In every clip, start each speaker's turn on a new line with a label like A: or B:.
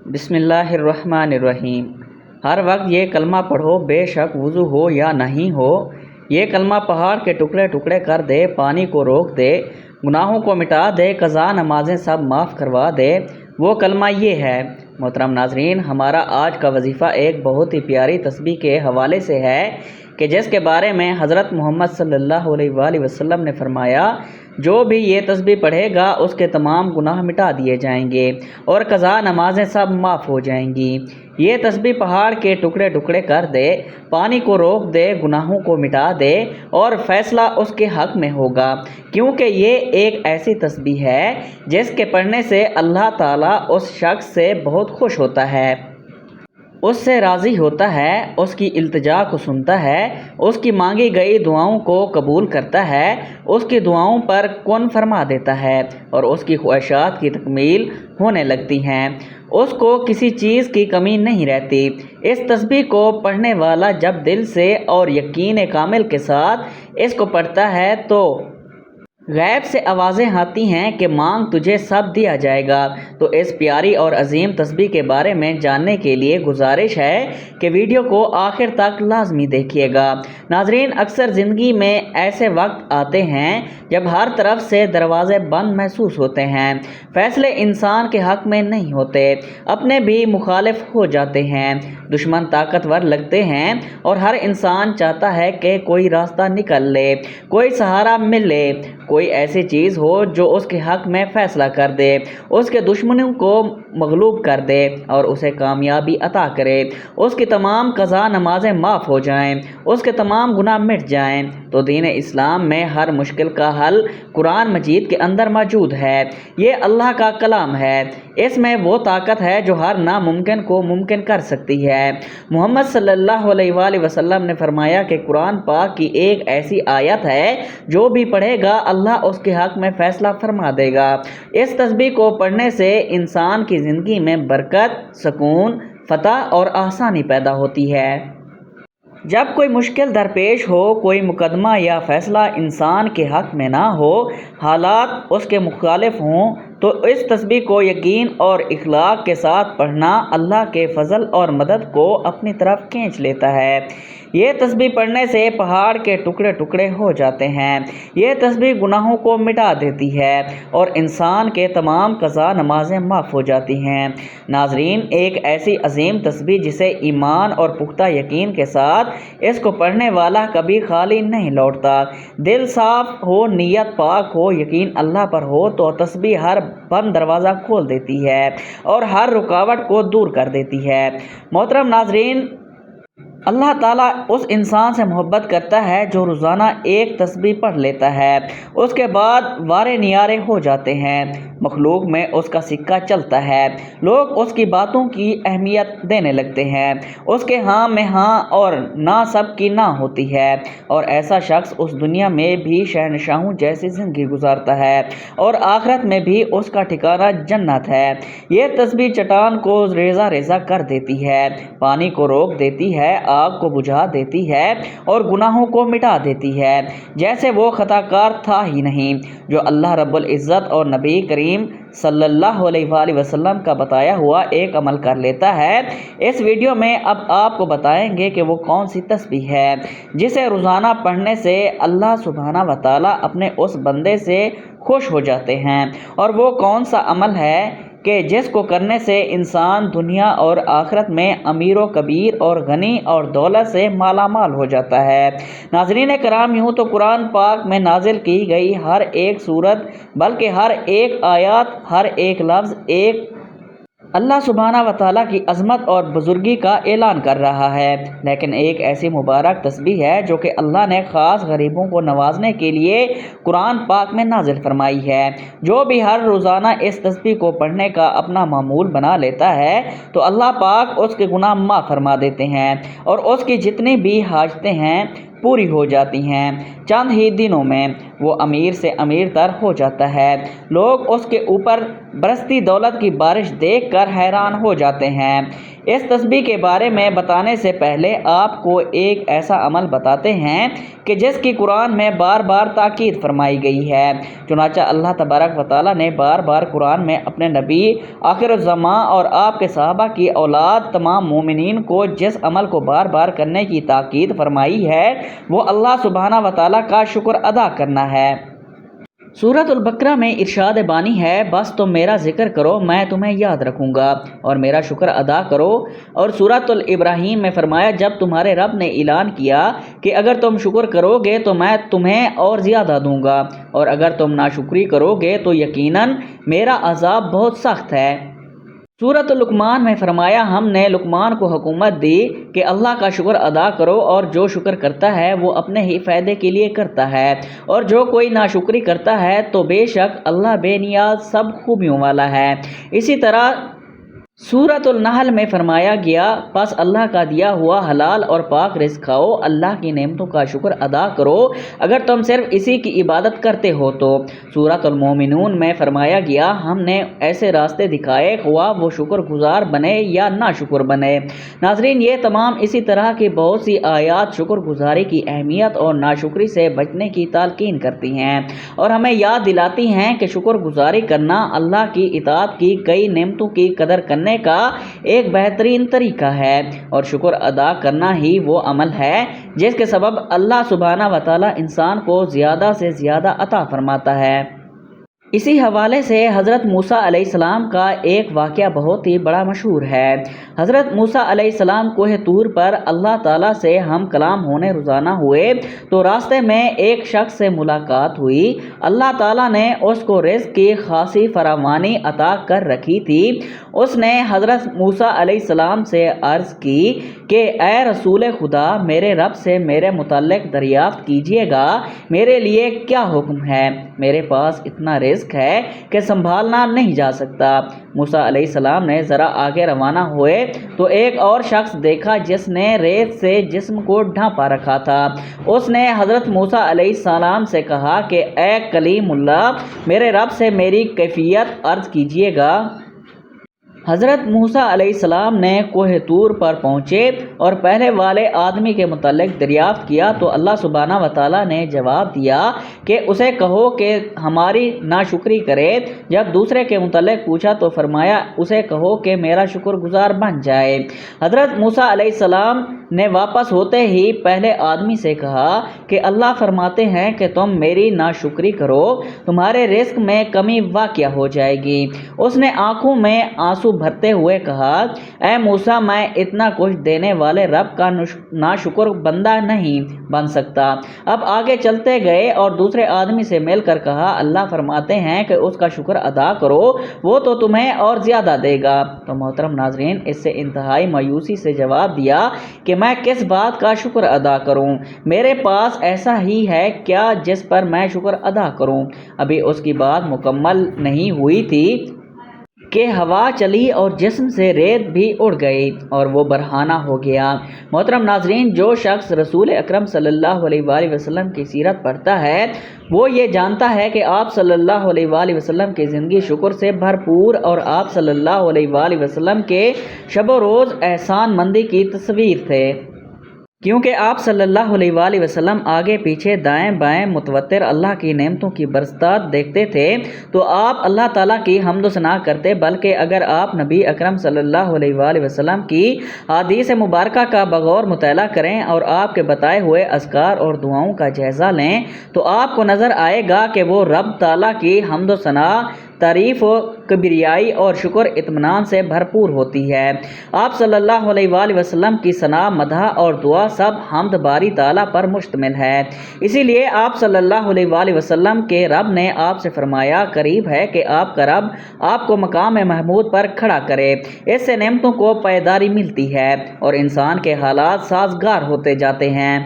A: بسم اللہ الرحمن الرحیم۔ ہر وقت یہ کلمہ پڑھو، بے شک وضو ہو یا نہیں ہو۔ یہ کلمہ پہاڑ کے ٹکڑے ٹکڑے کر دے، پانی کو روک دے، گناہوں کو مٹا دے، قضا نمازیں سب معاف کروا دے۔ وہ کلمہ یہ ہے۔ محترم ناظرین، ہمارا آج کا وظیفہ ایک بہت ہی پیاری تسبیح کے حوالے سے ہے کہ جس کے بارے میں حضرت محمد صلی اللہ علیہ وآلہ وسلم نے فرمایا، جو بھی یہ تسبیح پڑھے گا اس کے تمام گناہ مٹا دیے جائیں گے اور قضا نمازیں سب معاف ہو جائیں گی۔ یہ تسبیح پہاڑ کے ٹکڑے ٹکڑے کر دے، پانی کو روک دے، گناہوں کو مٹا دے اور فیصلہ اس کے حق میں ہوگا، کیونکہ یہ ایک ایسی تسبیح ہے جس کے پڑھنے سے اللہ تعالیٰ اس شخص سے بہت خوش ہوتا ہے، اس سے راضی ہوتا ہے، اس کی التجا کو سنتا ہے، اس کی مانگی گئی دعاؤں کو قبول کرتا ہے، اس کی دعاؤں پر کن فرما دیتا ہے اور اس کی خواہشات کی تکمیل ہونے لگتی ہیں، اس کو کسی چیز کی کمی نہیں رہتی۔ اس تسبیح کو پڑھنے والا جب دل سے اور یقین کامل کے ساتھ اس کو پڑھتا ہے تو غیب سے آوازیں آتی ہیں کہ مانگ تجھے سب دیا جائے گا۔ تو اس پیاری اور عظیم تسبیح کے بارے میں جاننے کے لیے گزارش ہے کہ ویڈیو کو آخر تک لازمی دیکھیے گا۔ ناظرین، اکثر زندگی میں ایسے وقت آتے ہیں جب ہر طرف سے دروازے بند محسوس ہوتے ہیں، فیصلے انسان کے حق میں نہیں ہوتے، اپنے بھی مخالف ہو جاتے ہیں، دشمن طاقتور لگتے ہیں اور ہر انسان چاہتا ہے کہ کوئی راستہ نکل لے، کوئی سہارا ملے، کوئی ایسی چیز ہو جو اس کے حق میں فیصلہ کر دے، اس کے دشمنوں کو مغلوب کر دے اور اسے کامیابی عطا کرے، اس کی تمام قضا نمازیں معاف ہو جائیں، اس کے تمام گناہ مٹ جائیں۔ تو دین اسلام میں ہر مشکل کا حل قرآن مجید کے اندر موجود ہے۔ یہ اللہ کا کلام ہے، اس میں وہ طاقت ہے جو ہر ناممکن کو ممکن کر سکتی ہے۔ محمد صلی اللہ علیہ وآلہ وسلم نے فرمایا کہ قرآن پاک کی ایک ایسی آیت ہے جو بھی پڑھے گا اللہ اس کے حق میں فیصلہ فرما دے گا۔ اس تسبیح کو پڑھنے سے انسان کی زندگی میں برکت، سکون، فتح اور آسانی پیدا ہوتی ہے۔ جب کوئی مشکل درپیش ہو، کوئی مقدمہ یا فیصلہ انسان کے حق میں نہ ہو، حالات اس کے مخالف ہوں، تو اس تسبیح کو یقین اور اخلاص کے ساتھ پڑھنا اللہ کے فضل اور مدد کو اپنی طرف کھینچ لیتا ہے۔ یہ تسبیح پڑھنے سے پہاڑ کے ٹکڑے ٹکڑے ہو جاتے ہیں۔ یہ تسبیح گناہوں کو مٹا دیتی ہے اور انسان کے تمام قضا نمازیں معاف ہو جاتی ہیں۔ ناظرین، ایک ایسی عظیم تسبیح جسے ایمان اور پختہ یقین کے ساتھ اس کو پڑھنے والا کبھی خالی نہیں لوٹتا۔ دل صاف ہو، نیت پاک ہو، یقین اللہ پر ہو تو تسبیح ہر بند دروازہ کھول دیتی ہے اور ہر رکاوٹ کو دور کر دیتی ہے۔ محترم ناظرین، اللہ تعالیٰ اس انسان سے محبت کرتا ہے جو روزانہ ایک تسبیح پڑھ لیتا ہے، اس کے بعد وارے نیارے ہو جاتے ہیں، مخلوق میں اس کا سکہ چلتا ہے، لوگ اس کی باتوں کی اہمیت دینے لگتے ہیں، اس کے ہاں میں ہاں اور نہ سب کی نہ ہوتی ہے، اور ایسا شخص اس دنیا میں بھی شہنشاہوں جیسی زندگی گزارتا ہے اور آخرت میں بھی اس کا ٹھکانہ جنت ہے۔ یہ تسبیح چٹان کو ریزہ ریزہ کر دیتی ہے، پانی کو روک دیتی ہے، آگ کو بجھا دیتی ہے اور گناہوں کو مٹا دیتی ہے، جیسے وہ خطا کار تھا ہی نہیں۔ جو اللہ رب العزت اور نبی کریم صلی اللہ علیہ وآلہ وسلم کا بتایا ہوا ایک عمل کر لیتا ہے۔ اس ویڈیو میں اب آپ کو بتائیں گے کہ وہ کون سی تسبیح ہے جسے روزانہ پڑھنے سے اللہ سبحانہ و تعالیٰ اپنے اس بندے سے خوش ہو جاتے ہیں، اور وہ کون سا عمل ہے کہ جس کو کرنے سے انسان دنیا اور آخرت میں امیر و کبیر اور غنی اور دولت سے مالا مال ہو جاتا ہے۔ ناظرین کرام، یوں تو قرآن پاک میں نازل کی گئی ہر ایک سورت بلکہ ہر ایک آیات، ہر ایک لفظ ایک اللہ سبحانہ و تعالیٰ کی عظمت اور بزرگی کا اعلان کر رہا ہے، لیکن ایک ایسی مبارک تسبیح ہے جو کہ اللہ نے خاص غریبوں کو نوازنے کے لیے قرآن پاک میں نازل فرمائی ہے۔ جو بھی ہر روزانہ اس تسبیح کو پڑھنے کا اپنا معمول بنا لیتا ہے تو اللہ پاک اس کے گناہ معاف فرما دیتے ہیں اور اس کی جتنی بھی حاجتیں ہیں پوری ہو جاتی ہیں۔ چند ہی دنوں میں وہ امیر سے امیر تر ہو جاتا ہے، لوگ اس کے اوپر برستی دولت کی بارش دیکھ کر حیران ہو جاتے ہیں۔ اس تسبیح کے بارے میں بتانے سے پہلے آپ کو ایک ایسا عمل بتاتے ہیں کہ جس کی قرآن میں بار بار تاکید فرمائی گئی ہے۔ چنانچہ اللہ تبارک و تعالیٰ نے بار بار قرآن میں اپنے نبی آخر الزماں اور آپ کے صحابہ کی اولاد تمام مومنین کو جس عمل کو بار بار کرنے کی تاکید فرمائی ہے وہ اللہ سبحانہ و تعالیٰ کا شکر ادا کرنا ہے۔ سورۃ البقرہ میں ارشاد بانی ہے، بس تم میرا ذکر کرو میں تمہیں یاد رکھوں گا اور میرا شکر ادا کرو۔ اور سورۃ الابراہیم میں فرمایا، جب تمہارے رب نے اعلان کیا کہ اگر تم شکر کرو گے تو میں تمہیں اور زیادہ دوں گا اور اگر تم ناشکری کرو گے تو یقیناً میرا عذاب بہت سخت ہے۔ سورۃ لقمان میں فرمایا، ہم نے لقمان کو حکومت دی کہ اللہ کا شکر ادا کرو اور جو شکر کرتا ہے وہ اپنے ہی فائدے کے لیے کرتا ہے اور جو کوئی ناشکری کرتا ہے تو بے شک اللہ بے نیاز سب خوبیوں والا ہے۔ اسی طرح سورۃ النحل میں فرمایا گیا، پس اللہ کا دیا ہوا حلال اور پاک رزق کھاؤ، اللہ کی نعمتوں کا شکر ادا کرو اگر تم صرف اسی کی عبادت کرتے ہو تو۔ سورۃ المومنون میں فرمایا گیا، ہم نے ایسے راستے دکھائے خواہ وہ شکر گزار بنے یا ناشکر بنے۔ ناظرین، یہ تمام اسی طرح کی بہت سی آیات شکر گزاری کی اہمیت اور ناشکری سے بچنے کی تلقین کرتی ہیں اور ہمیں یاد دلاتی ہیں کہ شکر گزاری کرنا اللہ کی اطاعت کی کئی نعمتوں کی قدر کرنے کا ایک بہترین طریقہ ہے اور شکر ادا کرنا ہی وہ عمل ہے جس کے سبب اللہ سبحانہ و تعالیٰ انسان کو زیادہ سے زیادہ عطا فرماتا ہے۔ اسی حوالے سے حضرت موسیٰ علیہ السلام کا ایک واقعہ بہت ہی بڑا مشہور ہے۔ حضرت موسیٰ علیہ السلام کوہ طور پر اللہ تعالیٰ سے ہم کلام ہونے روزانہ ہوئے تو راستے میں ایک شخص سے ملاقات ہوئی۔ اللہ تعالیٰ نے اس کو رزق کی خاصی فراوانی عطا کر رکھی تھی۔ اس نے حضرت موسیٰ علیہ السلام سے عرض کی کہ اے رسول خدا، میرے رب سے میرے متعلق دریافت کیجیے گا، میرے لیے کیا حکم ہے؟ میرے پاس اتنا رزق ہے کہ سنبھالنا نہیں جا سکتا۔ موسیٰ علیہ السلام نے ذرا آگے روانہ ہوئے تو ایک اور شخص دیکھا جس نے ریت سے جسم کو ڈھانپا رکھا تھا۔ اس نے حضرت موسیٰ علیہ السلام سے کہا کہ اے کلیم اللہ، میرے رب سے میری کیفیت عرض کیجیے گا۔ حضرت موسیٰ علیہ السلام نے کوہ طور پر پہنچے اور پہلے والے آدمی کے متعلق دریافت کیا تو اللہ سبحانہ و تعالیٰ نے جواب دیا کہ اسے کہو کہ ہماری ناشکری کرے۔ جب دوسرے کے متعلق پوچھا تو فرمایا اسے کہو کہ میرا شکر گزار بن جائے۔ حضرت موسیٰ علیہ السلام نے واپس ہوتے ہی پہلے آدمی سے کہا کہ اللہ فرماتے ہیں کہ تم میری ناشکری کرو تمہارے رزق میں کمی واقع ہو جائے گی۔ اس نے آنکھوں میں آنسو بھرتے ہوئے کہا، اے موسیٰ، میں اتنا کچھ دینے والے رب کا ناشکر بندہ نہیں بن سکتا۔ اب آگے چلتے گئے اور دوسرے آدمی سے مل کر کہا، اللہ فرماتے ہیں کہ اس کا شکر ادا کرو، وہ تو تمہیں اور زیادہ دے گا۔ تو محترم ناظرین، اس سے انتہائی مایوسی سے جواب دیا کہ میں کس بات کا شکر ادا کروں؟ میرے پاس ایسا ہی ہے کیا جس پر میں شکر ادا کروں؟ ابھی اس کی بات مکمل نہیں ہوئی تھی کہ ہوا چلی اور جسم سے ریت بھی اڑ گئی اور وہ برہنہ ہو گیا۔ محترم ناظرین، جو شخص رسول اکرم صلی اللہ علیہ وآلہ وسلم کی سیرت پڑھتا ہے وہ یہ جانتا ہے کہ آپ صلی اللہ علیہ وآلہ وسلم کی زندگی شکر سے بھرپور اور آپ صلی اللہ علیہ وآلہ وسلم کے شب و روز احسان مندی کی تصویر تھے، کیونکہ آپ صلی اللہ علیہ وآلہ وسلم آگے پیچھے دائیں بائیں متواتر اللہ کی نعمتوں کی برسات دیکھتے تھے تو آپ اللہ تعالیٰ کی حمد و ثنا کرتے، بلکہ اگر آپ نبی اکرم صلی اللہ علیہ وآلہ وسلم کی حدیث مبارکہ کا بغور مطالعہ کریں اور آپ کے بتائے ہوئے اذکار اور دعاؤں کا جائزہ لیں تو آپ کو نظر آئے گا کہ وہ رب تعالیٰ کی حمد و ثنا، تعریف و کبریائی اور شکر اطمینان سے بھرپور ہوتی ہے۔ آپ صلی اللہ علیہ وآلہ وسلم کی ثنا، مدح اور دعا سب حمد باری تعالیٰ پر مشتمل ہے۔ اسی لیے آپ صلی اللہ علیہ وآلہ وسلم کے رب نے آپ سے فرمایا، قریب ہے کہ آپ کا رب آپ کو مقام محمود پر کھڑا کرے۔ اس سے نعمتوں کو پائیداری ملتی ہے اور انسان کے حالات سازگار ہوتے جاتے ہیں۔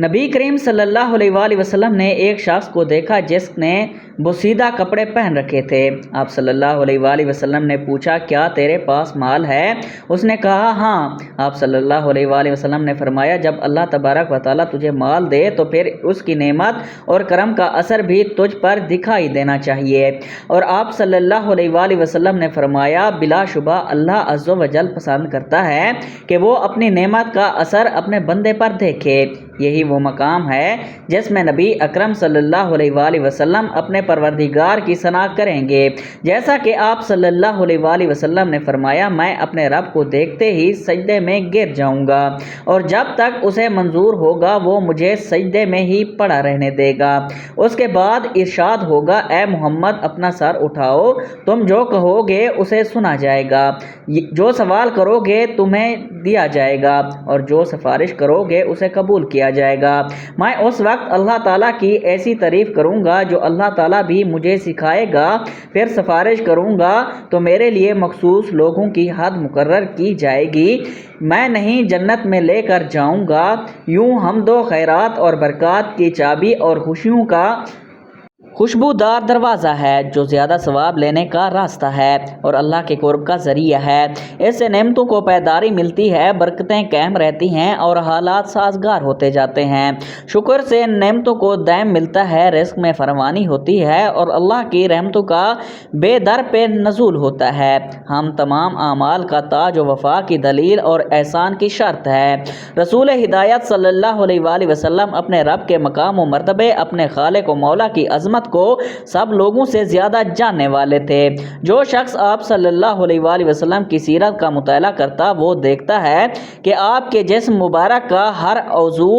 A: نبی کریم صلی اللہ علیہ وآلہ وسلم نے ایک شخص کو دیکھا جس نے بوسیدہ کپڑے پہن رکھے تھے۔ آپ صلی اللہ علیہ وآلہ وسلم نے پوچھا کیا تیرے پاس مال ہے؟ اس نے کہا ہاں۔ آپ صلی اللہ علیہ وآلہ وسلم نے فرمایا جب اللہ تبارک و تعالیٰ تجھے مال دے تو پھر اس کی نعمت اور کرم کا اثر بھی تجھ پر دکھائی دینا چاہیے۔ اور آپ صلی اللہ علیہ وآلہ وسلم نے فرمایا بلا شبہ اللہ عز و جل پسند کرتا ہے کہ وہ اپنی نعمت کا اثر اپنے بندے پر دیکھے۔ یہی وہ مقام ہے جس میں نبی اکرم صلی اللہ علیہ وآلہ وسلم اپنے پروردگار کی ثنا کریں گے، جیسا کہ آپ صلی اللہ علیہ وآلہ وسلم نے فرمایا میں اپنے رب کو دیکھتے ہی سجدے میں گر جاؤں گا اور جب تک اسے منظور ہوگا وہ مجھے سجدے میں ہی پڑا رہنے دے گا۔ اس کے بعد ارشاد ہوگا اے محمد اپنا سر اٹھاؤ، تم جو کہو گے اسے سنا جائے گا، جو سوال کرو گے تمہیں دیا جائے گا اور جو سفارش کرو گے اسے قبول کیا جائے گا۔ میں اس وقت اللہ تعالیٰ کی ایسی تعریف کروں گا جو اللہ تعالیٰ بھی مجھے سکھائے گا، پھر سفارش کروں گا تو میرے لیے مخصوص لوگوں کی حد مقرر کی جائے گی، میں نہیں جنت میں لے کر جاؤں گا۔ یوں حمد و خیرات اور برکات کی چابی اور خوشیوں کا خوشبودار دروازہ ہے جو زیادہ ثواب لینے کا راستہ ہے اور اللہ کے قرب کا ذریعہ ہے۔ اس سے نعمتوں کو پائیداری ملتی ہے، برکتیں قائم رہتی ہیں اور حالات سازگار ہوتے جاتے ہیں۔ شکر سے نعمتوں کو دائم ملتا ہے، رزق میں فراوانی ہوتی ہے اور اللہ کی رحمتوں کا بے در پہ نزول ہوتا ہے۔ ہم تمام اعمال کا تاج و وفا کی دلیل اور احسان کی شرط ہے۔ رسول ہدایت صلی اللہ علیہ وآلہ وسلم اپنے رب کے مقام و مرتبے، اپنے خالق و مولا کی عظمت کو سب لوگوں سے زیادہ جاننے والے تھے۔ جو شخص آپ صلی اللہ علیہ وآلہ وسلم کی سیرت کا مطالعہ کرتا وہ دیکھتا ہے کہ آپ کے جسم مبارک کا ہر عضو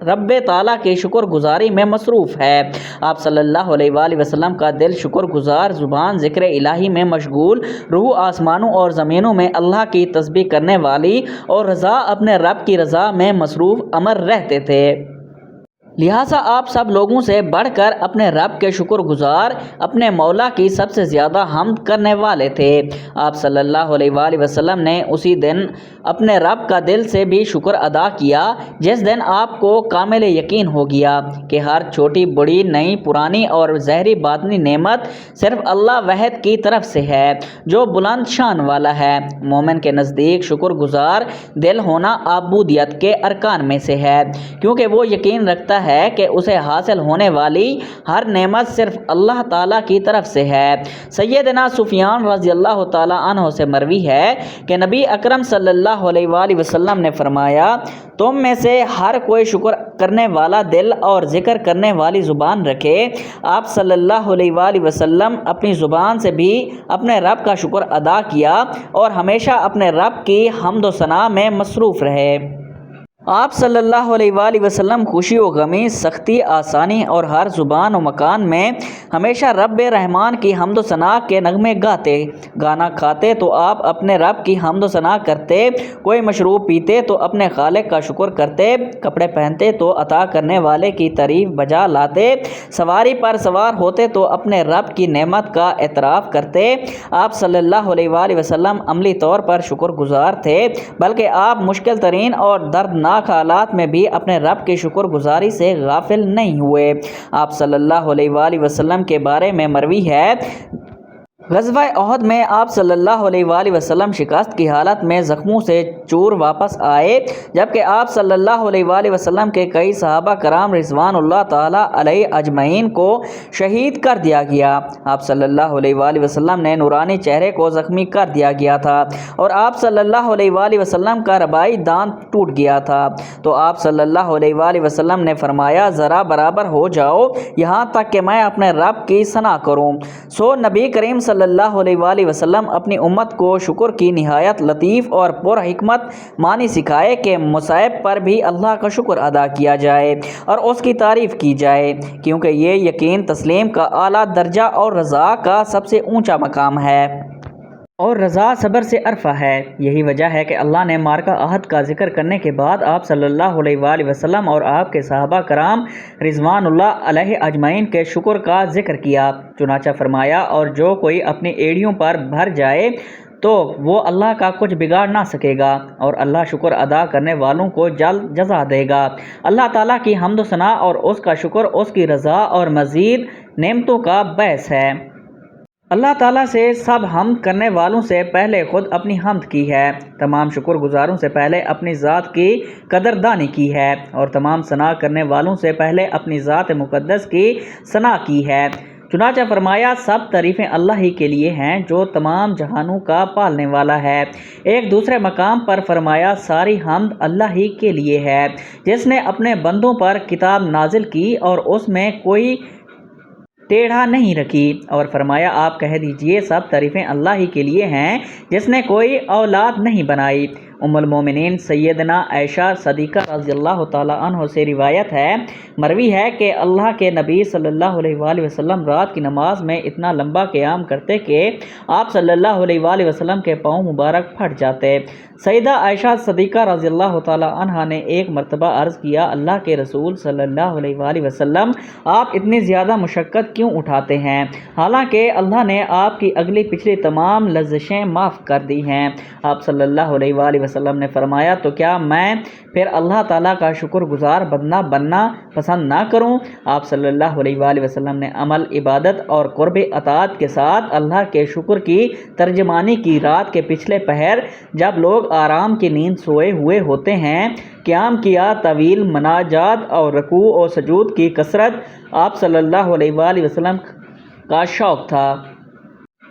A: رب تعالیٰ کی شکر گزاری میں مصروف ہے۔ آپ صلی اللہ علیہ وآلہ وسلم کا دل شکر گزار، زبان ذکر الہی میں مشغول، روح آسمانوں اور زمینوں میں اللہ کی تسبیح کرنے والی اور رضا اپنے رب کی رضا میں مصروف امر رہتے تھے۔ لہٰذا آپ سب لوگوں سے بڑھ کر اپنے رب کے شکر گزار، اپنے مولا کی سب سے زیادہ حمد کرنے والے تھے۔ آپ صلی اللہ علیہ وآلہ وسلم نے اسی دن اپنے رب کا دل سے بھی شکر ادا کیا جس دن آپ کو کامل یقین ہو گیا کہ ہر چھوٹی بڑی نئی پرانی اور ظاہری باطنی نعمت صرف اللہ واحد کی طرف سے ہے جو بلند شان والا ہے۔ مومن کے نزدیک شکر گزار دل ہونا عبودیت کے ارکان میں سے ہے، کیونکہ وہ یقین رکھتا ہے کہ اسے حاصل ہونے والی ہر نعمت صرف اللہ تعالیٰ کی طرف سے ہے۔ سیدنا سفیان رضی اللہ تعالیٰ عنہ سے مروی ہے کہ نبی اکرم صلی اللہ علیہ وآلہ وسلم نے فرمایا تم میں سے ہر کوئی شکر کرنے والا دل اور ذکر کرنے والی زبان رکھے۔ آپ صلی اللہ علیہ وآلہ وسلم اپنی زبان سے بھی اپنے رب کا شکر ادا کیا اور ہمیشہ اپنے رب کی حمد و ثنا میں مصروف رہے۔ آپ صلی اللہ علیہ وآلہ وسلم خوشی و غمی، سختی آسانی اور ہر زبان و مکان میں ہمیشہ رب رحمان کی حمد و ثنا کے نغمے گاتے۔ گانا کھاتے تو آپ اپنے رب کی حمد و ثنا کرتے، کوئی مشروب پیتے تو اپنے خالق کا شکر کرتے، کپڑے پہنتے تو عطا کرنے والے کی تعریف بجا لاتے، سواری پر سوار ہوتے تو اپنے رب کی نعمت کا اعتراف کرتے۔ آپ صلی اللہ علیہ وآلہ وسلم عملی طور پر شکر گزار تھے، بلکہ آپ مشکل ترین اور دردناک حالات میں بھی اپنے رب کی شکر گزاری سے غافل نہیں ہوئے۔ آپ صلی اللہ علیہ وآلہ وسلم کے بارے میں مروی ہے غزوہ احد میں آپ صلی اللہ علیہ وآلہ وسلم شکست کی حالت میں زخموں سے چور واپس آئے، جبکہ آپ صلی اللہ علیہ وآلہ وسلم کے کئی صحابہ کرام رضوان اللہ تعالیٰ علیہ اجمعین کو شہید کر دیا گیا۔ آپ صلی اللہ علیہ وآلہ وسلم نے نورانی چہرے کو زخمی کر دیا گیا تھا اور آپ صلی اللہ علیہ وآلہ وسلم کا رباعی دانت ٹوٹ گیا تھا، تو آپ صلی اللہ علیہ وآلہ وسلم نے فرمایا ذرا برابر ہو جاؤ یہاں تک کہ میں اپنے رب کی ثنا کروں۔ سو نبی کریم صلی اللہ علیہ وآلہ وسلم اپنی امت کو شکر کی نہایت لطیف اور پر حکمت معنی سکھائے کہ مصائب پر بھی اللہ کا شکر ادا کیا جائے اور اس کی تعریف کی جائے، کیونکہ یہ یقین تسلیم کا اعلیٰ درجہ اور رضا کا سب سے اونچا مقام ہے اور رضا صبر سے عرفہ ہے۔ یہی وجہ ہے کہ اللہ نے معرکہ احد کا ذکر کرنے کے بعد آپ صلی اللہ علیہ وآلہ وسلم اور آپ کے صحابہ کرام رضوان اللہ علیہ اجمعین کے شکر کا ذکر کیا، چنانچہ فرمایا اور جو کوئی اپنی ایڑیوں پر بھر جائے تو وہ اللہ کا کچھ بگاڑ نہ سکے گا اور اللہ شکر ادا کرنے والوں کو جلد جزا دے گا۔ اللہ تعالیٰ کی حمد و ثنا اور اس کا شکر اس کی رضا اور مزید نعمتوں کا باعث ہے۔ اللہ تعالیٰ سے سب حمد کرنے والوں سے پہلے خود اپنی حمد کی ہے، تمام شکر گزاروں سے پہلے اپنی ذات کی قدردانی کی ہے، اور تمام ثنا کرنے والوں سے پہلے اپنی ذات مقدس کی ثنا کی ہے۔ چنانچہ فرمایا سب تعریفیں اللہ ہی کے لیے ہیں جو تمام جہانوں کا پالنے والا ہے۔ ایک دوسرے مقام پر فرمایا ساری حمد اللہ ہی کے لیے ہے جس نے اپنے بندوں پر کتاب نازل کی اور اس میں کوئی ٹیڑھا نہیں رکھی، اور فرمایا آپ کہہ دیجئے سب تعریفیں اللہ ہی کے لیے ہیں جس نے کوئی اولاد نہیں بنائی۔ ام المومنین سیدنا عائشہ صدیقہ رضی اللہ تعالیٰ عنہ سے روایت ہے، مروی ہے کہ اللہ کے نبی صلی اللہ علیہ وآلہ وسلم رات کی نماز میں اتنا لمبا قیام کرتے کہ آپ صلی اللہ علیہ وآلہ وسلم کے پاؤں مبارک پھٹ جاتے۔ سیدہ عائشہ صدیقہ رضی اللہ تعالیٰ عنہ نے ایک مرتبہ عرض کیا، اللہ کے رسول صلی اللہ علیہ وآلہ وسلم آپ اتنی زیادہ مشقت کیوں اٹھاتے ہیں حالانکہ اللہ نے آپ کی اگلی پچھلی تمام لرزشیں معاف کر دی ہیں؟ آپ صلی اللہ علیہ وآلہ وسلم نے فرمایا تو کیا میں پھر اللہ تعالیٰ کا شکر گزار بندہ بننا پسند نہ کروں؟ آپ صلی اللہ علیہ وآلہ وسلم نے عمل عبادت اور قرب اطاعت کے ساتھ اللہ کے شکر کی ترجمانی کی۔ رات کے پچھلے پہر جب لوگ آرام کی نیند سوئے ہوئے ہوتے ہیں قیام کیا، طویل مناجات اور رکوع و سجود کی کثرت آپ صلی اللہ علیہ وآلہ وسلم کا شوق تھا۔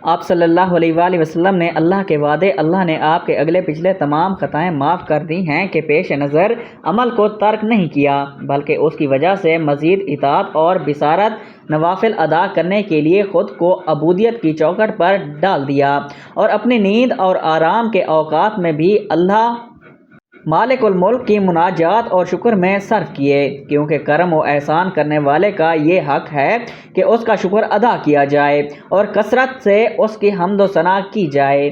A: آپ صلی اللہ علیہ وآلہ وسلم نے اللہ کے وعدے اللہ نے آپ کے اگلے پچھلے تمام خطائیں معاف کر دی ہیں کے پیش نظر عمل کو ترک نہیں کیا بلکہ اس کی وجہ سے مزید اطاعت اور بصارت نوافل ادا کرنے کے لیے خود کو عبودیت کی چوکھٹ پر ڈال دیا اور اپنی نیند اور آرام کے اوقات میں بھی اللہ مالک الملک کی مناجات اور شکر میں صرف کیے، کیونکہ کرم و احسان کرنے والے کا یہ حق ہے کہ اس کا شکر ادا کیا جائے اور کثرت سے اس کی حمد و ثنا کی جائے۔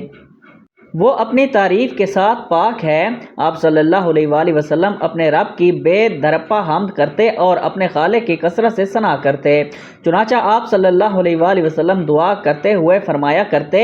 A: وہ اپنی تعریف کے ساتھ پاک ہے۔ آپ صلی اللہ علیہ وآلہ وسلم اپنے رب کی بے درپا حمد کرتے اور اپنے خالق کی کثرت سے ثنا کرتے۔ چنانچہ آپ صلی اللہ علیہ وآلہ وسلم دعا کرتے ہوئے فرمایا کرتے،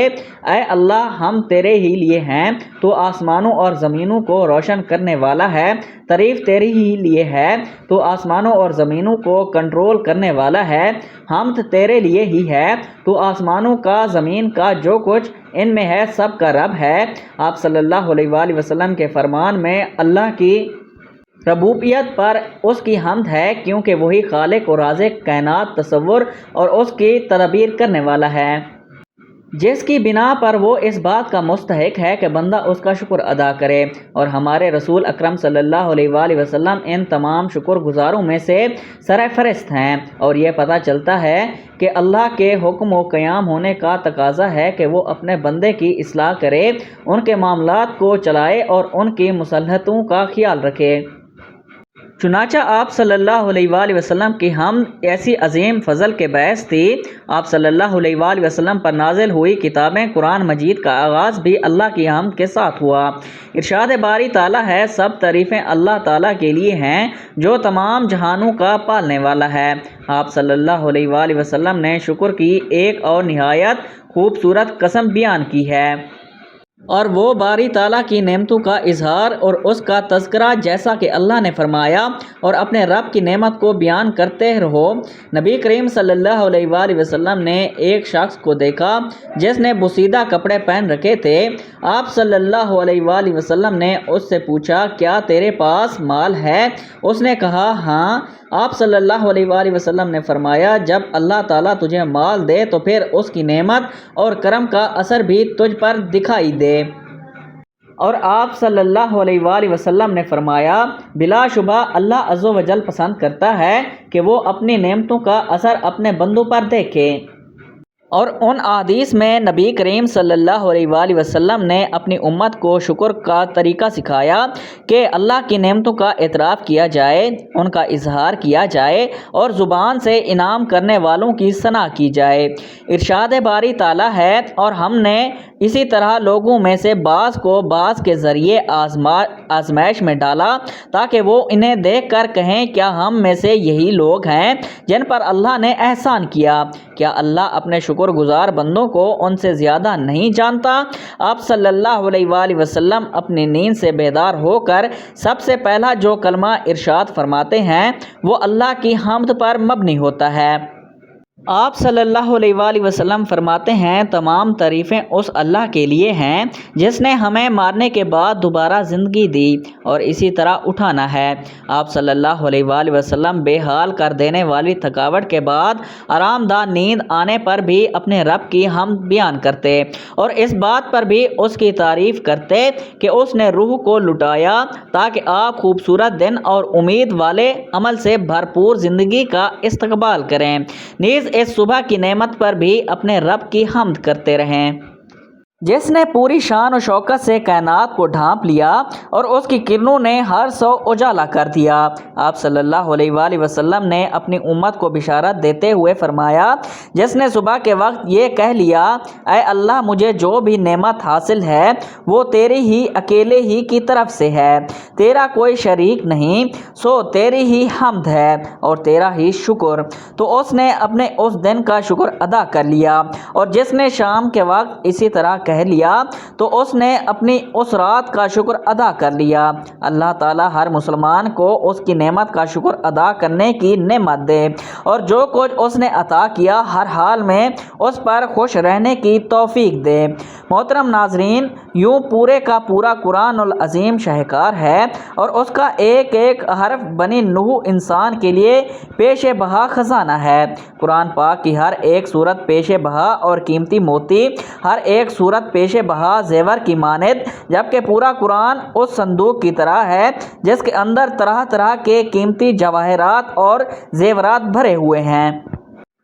A: اے اللہ ہم تیرے ہی لیے ہیں، تو آسمانوں اور زمینوں کو روشن کرنے والا ہے، تعریف تیرے ہی لیے ہے، تو آسمانوں اور زمینوں کو کنٹرول کرنے والا ہے، حمد تیرے لیے ہی ہے، تو آسمانوں کا زمین کا جو کچھ ان میں ہے سب کا رب ہے۔ آپ صلی اللہ علیہ وآلہ وسلم کے فرمان میں اللہ کی ربوبیت پر اس کی حمد ہے کیونکہ وہی خالق و رازق کائنات تصور اور اس کی تدبیر کرنے والا ہے، جس کی بنا پر وہ اس بات کا مستحق ہے کہ بندہ اس کا شکر ادا کرے، اور ہمارے رسول اکرم صلی اللہ علیہ وآلہ وسلم ان تمام شکر گزاروں میں سے سرفہرست ہیں۔ اور یہ پتہ چلتا ہے کہ اللہ کے حکم و قیام ہونے کا تقاضا ہے کہ وہ اپنے بندے کی اصلاح کرے، ان کے معاملات کو چلائے اور ان کی مصلحتوں کا خیال رکھے۔ چنانچہ آپ صلی اللہ علیہ وآلہ وسلم کی حمد ایسی عظیم فضل کے باعث تھی۔ آپ صلی اللہ علیہ وآلہ وسلم پر نازل ہوئی کتابیں قرآن مجید کا آغاز بھی اللہ کی حمد کے ساتھ ہوا۔ ارشاد باری تعالیٰ ہے، سب تعریفیں اللہ تعالیٰ کے لیے ہیں جو تمام جہانوں کا پالنے والا ہے۔ آپ صلی اللہ علیہ وآلہ وسلم نے شکر کی ایک اور نہایت خوبصورت قسم بیان کی ہے، اور وہ باری تعالیٰ کی نعمتوں کا اظہار اور اس کا تذکرہ، جیسا کہ اللہ نے فرمایا، اور اپنے رب کی نعمت کو بیان کرتے رہو۔ نبی کریم صلی اللہ علیہ وآلہ وسلم نے ایک شخص کو دیکھا جس نے بوسیدہ کپڑے پہن رکھے تھے۔ آپ صلی اللہ علیہ وآلہ وسلم نے اس سے پوچھا، کیا تیرے پاس مال ہے؟ اس نے کہا، ہاں۔ آپ صلی اللہ علیہ وآلہ وسلم نے فرمایا، جب اللہ تعالیٰ تجھے مال دے تو پھر اس کی نعمت اور کرم کا اثر بھی تجھ پر دکھائی دے۔ اور آپ صلی اللہ علیہ وآلہ وسلم نے فرمایا، بلا شبہ اللہ عز و جل پسند کرتا ہے کہ وہ اپنی نعمتوں کا اثر اپنے بندوں پر دیکھے۔ اور ان احادیث میں نبی کریم صلی اللہ علیہ وآلہ وسلم نے اپنی امت کو شکر کا طریقہ سکھایا کہ اللہ کی نعمتوں کا اعتراف کیا جائے، ان کا اظہار کیا جائے اور زبان سے انعام کرنے والوں کی ثنا کی جائے۔ ارشاد باری تعالیٰ ہے، اور ہم نے اسی طرح لوگوں میں سے بعض کو بعض کے ذریعے آزمائش میں ڈالا تاکہ وہ انہیں دیکھ کر کہیں، کیا ہم میں سے یہی لوگ ہیں جن پر اللہ نے احسان کیا؟ کیا اللہ اپنے شکر گزار بندوں کو ان سے زیادہ نہیں جانتا؟ آپ صلی اللہ علیہ وآلہ وسلم اپنی نیند سے بیدار ہو کر سب سے پہلا جو کلمہ ارشاد فرماتے ہیں وہ اللہ کی حمد پر مبنی ہوتا ہے۔ آپ صلی اللہ علیہ وآلہ وسلم فرماتے ہیں تمام تعریفیں اس اللہ کے لیے ہیں جس نے ہمیں مارنے کے بعد دوبارہ زندگی دی اور اسی طرح اٹھانا ہے۔ آپ صلی اللہ علیہ وآلہ وسلم بے حال کر دینے والی تھکاوٹ کے بعد آرام دہ نیند آنے پر بھی اپنے رب کی حمد بیان کرتے اور اس بات پر بھی اس کی تعریف کرتے کہ اس نے روح کو لٹایا تاکہ آپ خوبصورت دن اور امید والے عمل سے بھرپور زندگی کا استقبال کریں، نیز اس صبح کی نعمت پر بھی اپنے رب کی حمد کرتے رہیں جس نے پوری شان و شوکت سے کائنات کو ڈھانپ لیا اور اس کی کرنوں نے ہر سو اجالا کر دیا۔ آپ صلی اللہ علیہ وآلہ وسلم نے اپنی امت کو بشارت دیتے ہوئے فرمایا جس نے صبح کے وقت یہ کہہ لیا اے اللہ مجھے جو بھی نعمت حاصل ہے وہ تیری ہی اکیلے ہی کی طرف سے ہے، تیرا کوئی شریک نہیں، سو تیری ہی حمد ہے اور تیرا ہی شکر، تو اس نے اپنے اس دن کا شکر ادا کر لیا، اور جس نے شام کے وقت اسی طرح کہہ لیا تو اس نے اپنی اس رات کا شکر ادا کر لیا۔ اللہ تعالی ہر مسلمان کو اس کی نعمت کا شکر ادا کرنے کی نعمت دے اور جو کچھ اس نے عطا کیا ہر حال میں اس پر خوش رہنے کی توفیق دے۔ محترم ناظرین، یوں پورے کا پورا قرآن العظیم شاہکار ہے اور اس کا ایک ایک حرف بنی نوح انسان کے لیے پیش بہا خزانہ ہے۔ قرآن پاک کی ہر ایک صورت پیش بہا اور قیمتی موتی، ہر ایک صورت پیش بہا زیور کی مانند، جبکہ پورا قرآن اس صندوق کی طرح ہے جس کے اندر طرح طرح کے قیمتی جواہرات اور زیورات بھرے ہوئے ہیں۔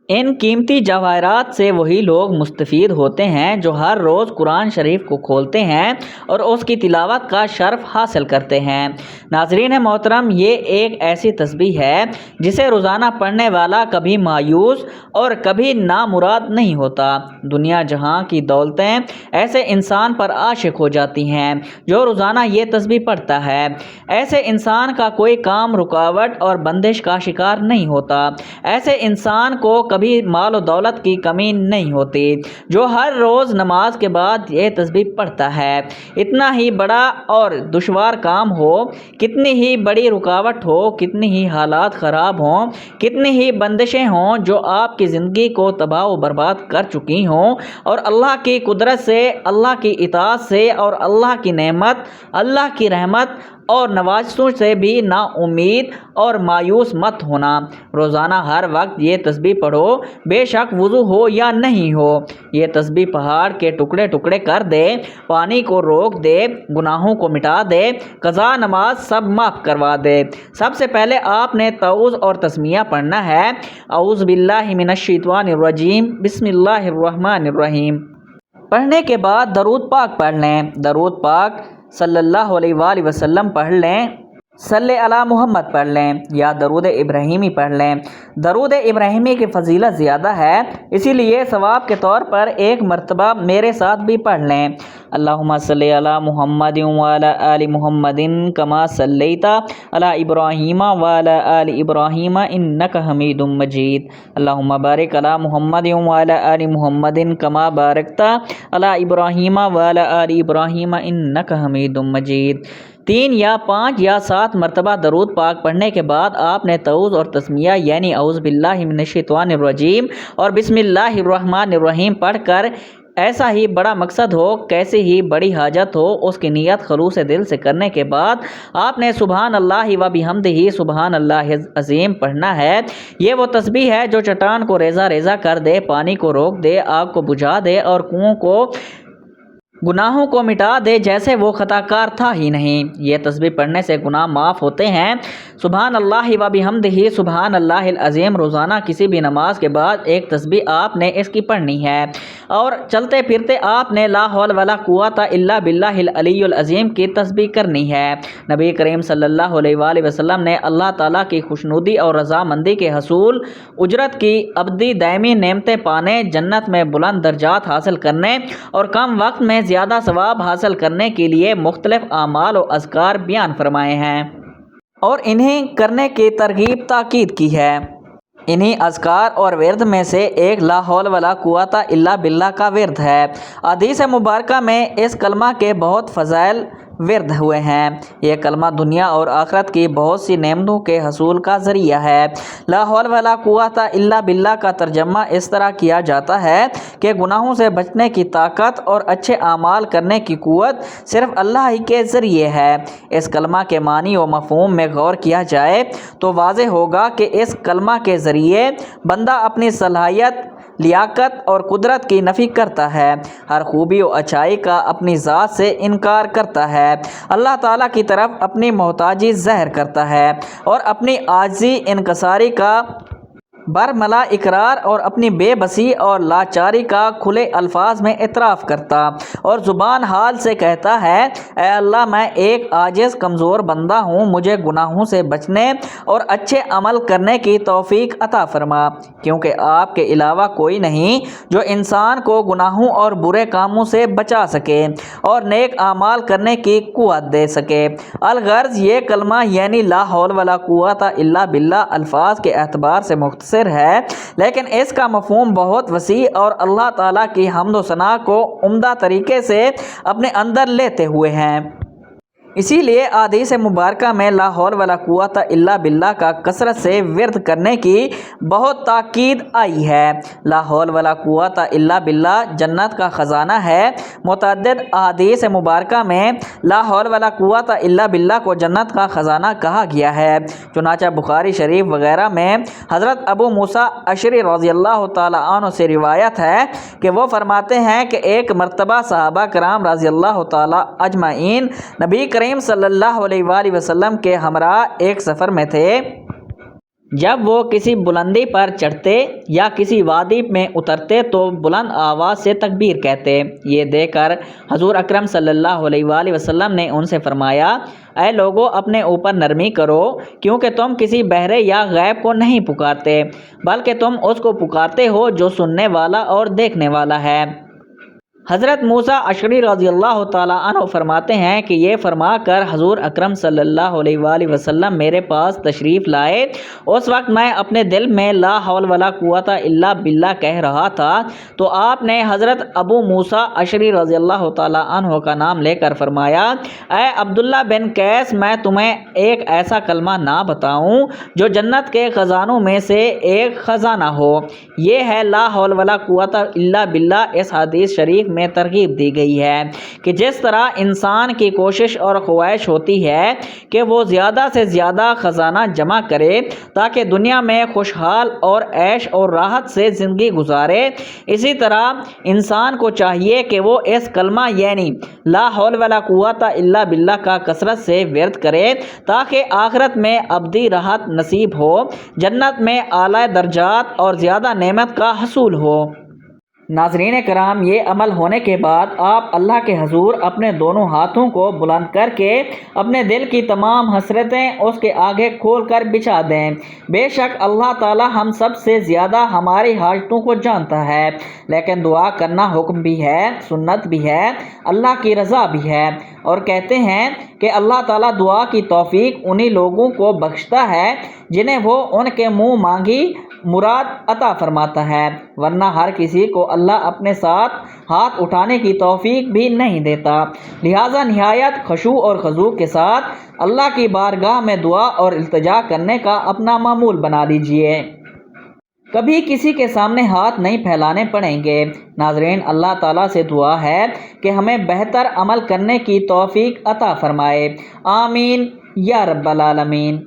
A: ان قیمتی جواہرات سے وہی لوگ مستفید ہوتے ہیں جو ہر روز قرآن شریف کو کھولتے ہیں اور اس کی تلاوت کا شرف حاصل کرتے ہیں۔ ناظرین محترم، یہ ایک ایسی تسبیح ہے جسے روزانہ پڑھنے والا کبھی مایوس اور کبھی نامراد نہیں ہوتا۔ دنیا جہاں کی دولتیں ایسے انسان پر عاشق ہو جاتی ہیں جو روزانہ یہ تسبیح پڑھتا ہے۔ ایسے انسان کا کوئی کام رکاوٹ اور بندش کا شکار نہیں ہوتا۔ ایسے انسان کو کبھی مال و دولت کی کمی نہیں ہوتی جو ہر روز نماز کے بعد یہ تسبیح پڑھتا ہے۔ اتنا ہی بڑا اور دشوار کام ہو، کتنی ہی بڑی رکاوٹ ہو، کتنی ہی حالات خراب ہوں، کتنی ہی بندشیں ہوں جو آپ کی زندگی کو تباہ و برباد کر چکی ہوں، اور اللہ کی قدرت سے، اللہ کی اطاعت سے اور اللہ کی نعمت، اللہ کی رحمت اور نوازشوں سے بھی نا امید اور مایوس مت ہونا۔ روزانہ ہر وقت یہ تسبیح پڑھو، بے شک وضو ہو یا نہیں ہو۔ یہ تسبیح پہاڑ کے ٹکڑے ٹکڑے کر دے، پانی کو روک دے، گناہوں کو مٹا دے، قضا نماز سب معاف کروا دے۔ سب سے پہلے آپ نے تعوذ اور تسمیہ پڑھنا ہے۔ اعوذ باللہ من الشیطان الرجیم، بسم اللہ الرحمن الرحیم پڑھنے کے بعد درود پاک پڑھ لیں۔ درود پاک صلی اللہ علیہ وآلہ وسلم پڑھ لیں، صلی علی محمد پڑھ لیں یا درود ابراہیمی پڑھ لیں۔ درود ابراہیمی کی فضیلت زیادہ ہے، اسی لیے ثواب کے طور پر ایک مرتبہ میرے ساتھ بھی پڑھ لیں۔ اللہم صلی علی محمد وعلی آل محمد کما صلیت علی ابراہیم وعلی آل ابراہیم انک حمید مجید۔ اللہم بارک علی محمد وعلی آل محمد کما بارکت علی ابراہیم وعلی آل ابراہیم انک حمید مجید۔ 3 یا 5 یا 7 مرتبہ درود پاک پڑھنے کے بعد آپ نے تعوذ اور تسمیہ یعنی اعوذ باللہ من الشیطان الرجیم اور بسم اللہ الرحمن الرحیم پڑھ کر ایسا ہی بڑا مقصد ہو، کیسی ہی بڑی حاجت ہو، اس کی نیت خلوص دل سے کرنے کے بعد آپ نے سبحان اللہ و بحمدہ سبحان اللہ عظیم پڑھنا ہے۔ یہ وہ تسبیح ہے جو چٹان کو ریزہ ریزہ کر دے، پانی کو روک دے، آگ کو بجھا دے اور کنویں کو، گناہوں کو مٹا دے جیسے وہ خطا کار تھا ہی نہیں۔ یہ تسبیح پڑھنے سے گناہ معاف ہوتے ہیں۔ سبحان اللہ و بحمدہ سبحان اللہ العظیم روزانہ کسی بھی نماز کے بعد ایک تسبیح آپ نے اس کی پڑھنی ہے، اور چلتے پھرتے آپ نے لا حول ولا قوت الا باللہ العلی العظیم کی تسبیح کرنی ہے۔ نبی کریم صلی اللہ علیہ وآلہ وسلم نے اللہ تعالیٰ کی خوشنودی اور رضامندی کے حصول، اجرت کی ابدی دائمی نعمتیں پانے، جنت میں بلند درجات حاصل کرنے اور کم وقت میں زیادہ ثواب حاصل کرنے کے لیے مختلف اعمال و اذکار بیان فرمائے ہیں اور انہیں کرنے کی ترغیب تاکید کی ہے۔ انہی اذکار اور ورد میں سے ایک لا حول ولا قوت الا باللہ کا ورد ہے۔ حدیث مبارکہ میں اس کلمہ کے بہت فضائل ورد ہوئے ہیں۔ یہ کلمہ دنیا اور آخرت کی بہت سی نعمتوں کے حصول کا ذریعہ ہے۔ لا حول ولا قوت الا باللہ کا ترجمہ اس طرح کیا جاتا ہے کہ گناہوں سے بچنے کی طاقت اور اچھے اعمال کرنے کی قوت صرف اللہ ہی کے ذریعے ہے۔ اس کلمہ کے معنی و مفہوم میں غور کیا جائے تو واضح ہوگا کہ اس کلمہ کے ذریعے بندہ اپنی صلاحیت، لیاقت اور قدرت کی نفی کرتا ہے، ہر خوبی و اچھائی کا اپنی ذات سے انکار کرتا ہے، اللہ تعالیٰ کی طرف اپنی محتاجی ظاہر کرتا ہے اور اپنی عاجزی انکساری کا برملا اقرار اور اپنی بے بسی اور لاچاری کا کھلے الفاظ میں اعتراف کرتا اور زبان حال سے کہتا ہے، اے اللہ میں ایک عاجز کمزور بندہ ہوں، مجھے گناہوں سے بچنے اور اچھے عمل کرنے کی توفیق عطا فرما، کیونکہ آپ کے علاوہ کوئی نہیں جو انسان کو گناہوں اور برے کاموں سے بچا سکے اور نیک اعمال کرنے کی قوت دے سکے۔ الغرض یہ کلمہ یعنی لا حول ولا قوت الا باللہ الفاظ کے اعتبار سے مختصر ہے، لیکن اس کا مفہوم بہت وسیع اور اللہ تعالیٰ کی حمد و ثنا کو عمدہ طریقے سے اپنے اندر لیتے ہوئے ہے۔ اسی لیے احادیث مبارکہ میں لا حول ولا قوت الا باللہ کا کثرت سے ورد کرنے کی بہت تاکید آئی ہے۔ لا حول ولا قوت الا باللہ جنت کا خزانہ ہے۔ متعدد احادیث مبارکہ میں لا حول ولا قوت الا باللہ کو جنت کا خزانہ کہا گیا ہے۔ چنانچہ بخاری شریف وغیرہ میں حضرت ابو موسیٰ اشعری رضی اللہ تعالیٰ عنہ سے روایت ہے کہ وہ فرماتے ہیں کہ ایک مرتبہ صحابہ کرام رضی اللہ تعالیٰ اجمعین نبی کریم صلی اللہ علیہ وآلہ وسلم کے ہمراہ ایک سفر میں تھے۔ جب وہ کسی بلندی پر چڑھتے یا کسی وادی میں اترتے تو بلند آواز سے تکبیر کہتے۔ یہ دیکھ کر حضور اکرم صلی اللہ علیہ وآلہ وسلم نے ان سے فرمایا، اے لوگو اپنے اوپر نرمی کرو، کیونکہ تم کسی بہرے یا غائب کو نہیں پکارتے بلکہ تم اس کو پکارتے ہو جو سننے والا اور دیکھنے والا ہے۔ حضرت موسیٰ اشعری رضی اللہ تعالیٰ عنہ فرماتے ہیں کہ یہ فرما کر حضور اکرم صلی اللہ علیہ وآلہ وسلم میرے پاس تشریف لائے۔ اس وقت میں اپنے دل میں لا حول ولا قوت الا باللہ کہہ رہا تھا تو آپ نے حضرت ابو موسیٰ اشعری رضی اللہ تعالیٰ عنہ کا نام لے کر فرمایا، اے عبداللہ بن قیس، میں تمہیں ایک ایسا کلمہ نہ بتاؤں جو جنت کے خزانوں میں سے ایک خزانہ ہو؟ یہ ہے لا حول ولا قوت الا باللہ۔ اس حدیث شریف میں ترغیب دی گئی ہے کہ جس طرح انسان کی کوشش اور خواہش ہوتی ہے کہ وہ زیادہ سے زیادہ خزانہ جمع کرے تاکہ دنیا میں خوشحال اور عیش اور راحت سے زندگی گزارے، اسی طرح انسان کو چاہیے کہ وہ اس کلمہ یعنی لا حول ولا قوت الا باللہ کا کثرت سے ورد کرے تاکہ آخرت میں ابدی راحت نصیب ہو، جنت میں اعلیٰ درجات اور زیادہ نعمت کا حصول ہو۔ ناظرین کرام، یہ عمل ہونے کے بعد آپ اللہ کے حضور اپنے دونوں ہاتھوں کو بلند کر کے اپنے دل کی تمام حسرتیں اس کے آگے کھول کر بچھا دیں۔ بے شک اللہ تعالی ہم سب سے زیادہ ہماری حاجتوں کو جانتا ہے، لیکن دعا کرنا حکم بھی ہے، سنت بھی ہے، اللہ کی رضا بھی ہے، اور کہتے ہیں کہ اللہ تعالیٰ دعا کی توفیق انہی لوگوں کو بخشتا ہے جنہیں وہ ان کے منہ مانگی مراد عطا فرماتا ہے، ورنہ ہر کسی کو اللہ اپنے ساتھ ہاتھ اٹھانے کی توفیق بھی نہیں دیتا۔ لہٰذا نہایت خشوع اور خضوع کے ساتھ اللہ کی بارگاہ میں دعا اور التجا کرنے کا اپنا معمول بنا لیجئے۔ کبھی کسی کے سامنے ہاتھ نہیں پھیلانے پڑیں گے۔ ناظرین، اللہ تعالیٰ سے دعا ہے کہ ہمیں بہتر عمل کرنے کی توفیق عطا فرمائے۔ آمین یا رب العالمین۔